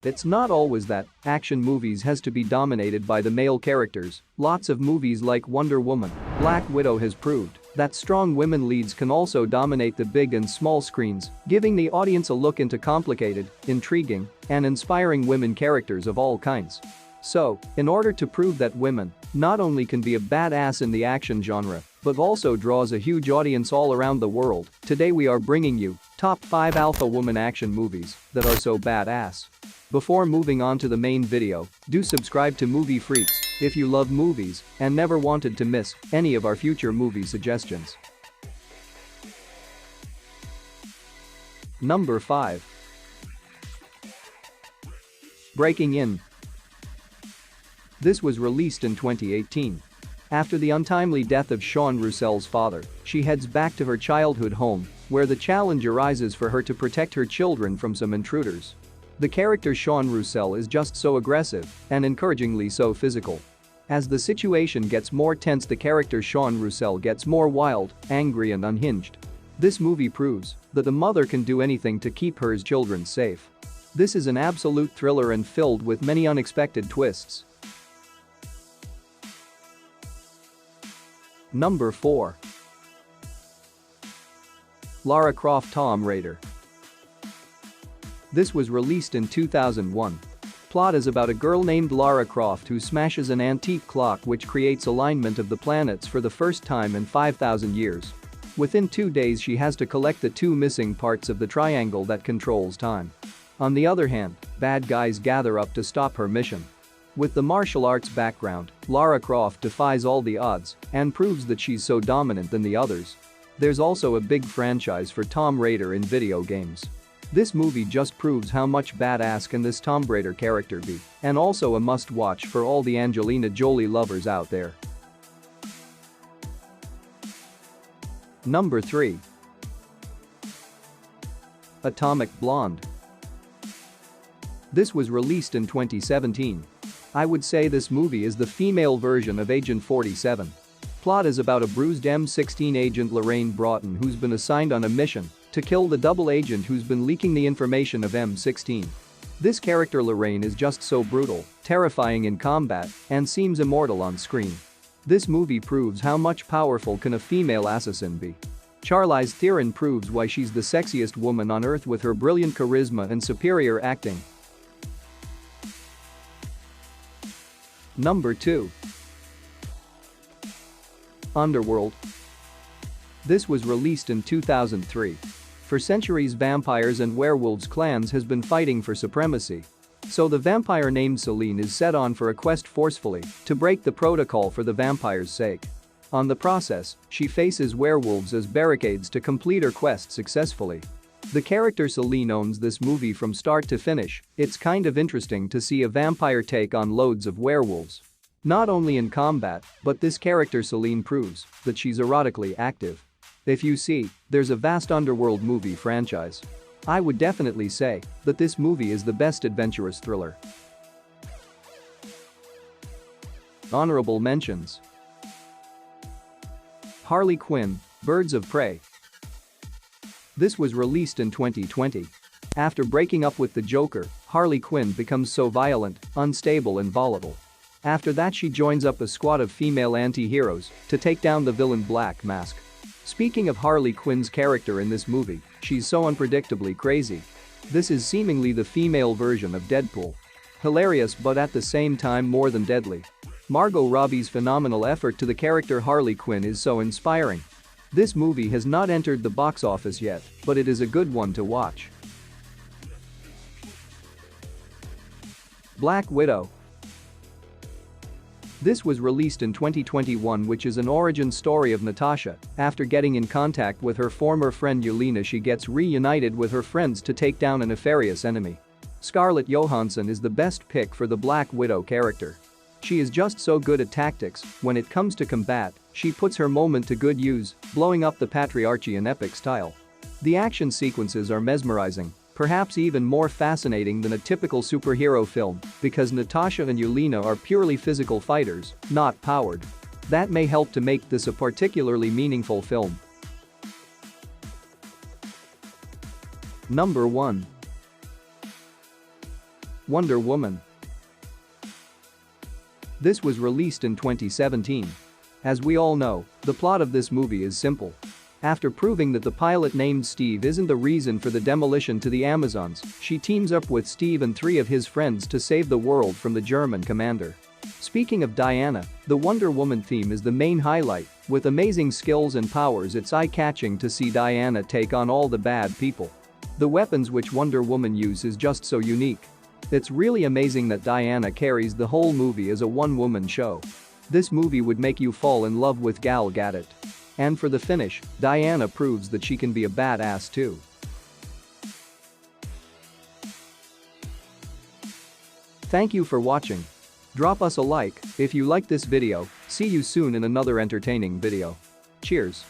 It's not always that action movies has to be dominated by the male characters. Lots of movies like Wonder Woman, Black Widow has proved that strong women leads can also dominate the big and small screens, giving the audience a look into complicated, intriguing, and inspiring women characters of all kinds. So, in order to prove that women not only can be a badass in the action genre, but also draws a huge audience all around the world, today we are bringing you top 5 alpha woman action movies that are so badass. Before moving on to the main video, do subscribe to Movie Freaks if you love movies and never wanted to miss any of our future movie suggestions. Number 5. Breaking In. This was released in 2018. After the untimely death of Sean Russell's father, she heads back to her childhood home, where the challenge arises for her to protect her children from some intruders. The character Sean Russell is just so aggressive and encouragingly so physical. As the situation gets more tense, the character Sean Russell gets more wild, angry and unhinged. This movie proves that the mother can do anything to keep her children safe. This is an absolute thriller and filled with many unexpected twists. Number 4. Lara Croft Tomb Raider. This was released in 2001. Plot is about a girl named Lara Croft who smashes an antique clock which creates alignment of the planets for the first time in 5,000 years. Within 2 days she has to collect the 2 missing parts of the triangle that controls time. On the other hand, bad guys gather up to stop her mission. With the martial arts background, Lara Croft defies all the odds and proves that she's so dominant than the others. There's also a big franchise for Tomb Raider in video games. This movie just proves how much badass can this Tomb Raider character be, and also a must-watch for all the Angelina Jolie lovers out there. Number 3. Atomic Blonde. This was released in 2017. I would say this movie is the female version of Agent 47. Plot is about a bruised M16 agent Lorraine Broughton who's been assigned on a mission to kill the double agent who's been leaking the information of M16. This character Lorraine is just so brutal, terrifying in combat, and seems immortal on screen. This movie proves how much powerful can a female assassin be. Charlize Theron proves why she's the sexiest woman on earth with her brilliant charisma and superior acting. Number 2. Underworld. This was released in 2003. For centuries, vampires and werewolves clans has been fighting for supremacy. So the vampire named Selene is set on for a quest forcefully to break the protocol for the vampire's sake. On the process, she faces werewolves as barricades to complete her quest successfully. The character Selene owns this movie from start to finish. It's kind of interesting to see a vampire take on loads of werewolves. Not only in combat, but this character Selene proves that she's erotically active. If you see, there's a vast underworld movie franchise. I would definitely say that this movie is the best adventurous thriller. Honorable mentions. Harley Quinn, Birds of Prey. This was released in 2020. After breaking up with the Joker, Harley Quinn becomes so violent, unstable and volatile. After that she joins up a squad of female anti-heroes to take down the villain Black Mask. Speaking of Harley Quinn's character in this movie, she's so unpredictably crazy. This is seemingly the female version of Deadpool. Hilarious but at the same time more than deadly. Margot Robbie's phenomenal effort to the character Harley Quinn is so inspiring. This movie has not entered the box office yet, but it is a good one to watch. Black Widow. This was released in 2021, which is an origin story of Natasha. After getting in contact with her former friend Yelena, she gets reunited with her friends to take down a nefarious enemy. Scarlett Johansson is the best pick for the Black Widow character. She is just so good at tactics. When it comes to combat, she puts her moment to good use, blowing up the patriarchy in epic style. The action sequences are mesmerizing, perhaps even more fascinating than a typical superhero film, because Natasha and Yelena are purely physical fighters, not powered. That may help to make this a particularly meaningful film. Number 1. Wonder Woman. This was released in 2017. As we all know, the plot of this movie is simple. After proving that the pilot named Steve isn't the reason for the demolition to the Amazons, she teams up with Steve and 3 of his friends to save the world from the German commander. Speaking of Diana, the Wonder Woman theme is the main highlight. With amazing skills and powers, it's eye-catching to see Diana take on all the bad people. The weapons which Wonder Woman uses is just so unique. It's really amazing that Diana carries the whole movie as a one-woman show. This movie would make you fall in love with Gal Gadot. And for the finish, Diana proves that she can be a badass too. Thank you for watching. Drop us a like if you liked this video. See you soon in another entertaining video. Cheers.